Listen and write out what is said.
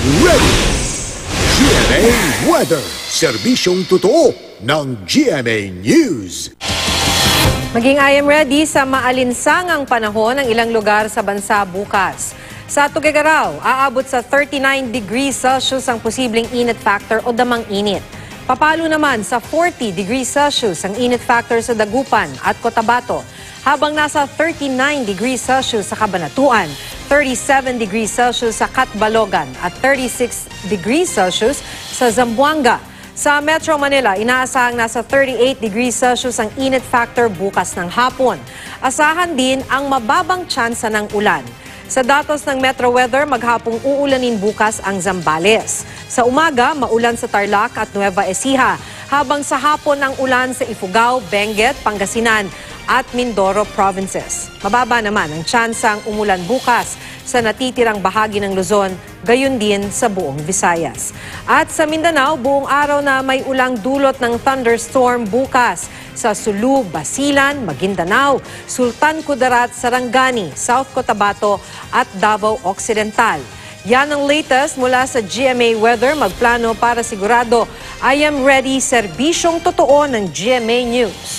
Ready! GMA Weather. Serbisyong totoo ng GMA News. Maging I am ready sa maalinsangang panahon ng ilang lugar sa bansa bukas. Sa Tuguegarao, aabot sa 39 degrees Celsius ang posibleng init factor o damang init. Papalo naman sa 40 degrees Celsius ang init factor sa Dagupan at Cotabato, habang nasa 39 degrees Celsius sa Cabanatuan, 37 degrees Celsius sa Catbalogan at 36 degrees Celsius sa Zamboanga. Sa Metro Manila, inaasahang nasa 38 degrees Celsius ang init factor bukas ng hapon. Asahan din ang mababang tsansa ng ulan. Sa datos ng Metro Weather, maghapong uulanin bukas ang Zambales. Sa umaga, maulan sa Tarlac at Nueva Ecija, habang sa hapon ang ulan sa Ifugao, Benguet, Pangasinan at Mindoro provinces. Mababa naman ang tsansang umulan bukas sa natitirang bahagi ng Luzon, gayon din sa buong Visayas. At sa Mindanao, buong araw na may ulang dulot ng thunderstorm bukas sa Sulu, Basilan, Maguindanao, Sultan Kudarat, Sarangani, South Cotabato at Davao Occidental. Yan ang latest mula sa GMA Weather. Magplano para sigurado. I am ready, serbisyong totoo ng GMA News.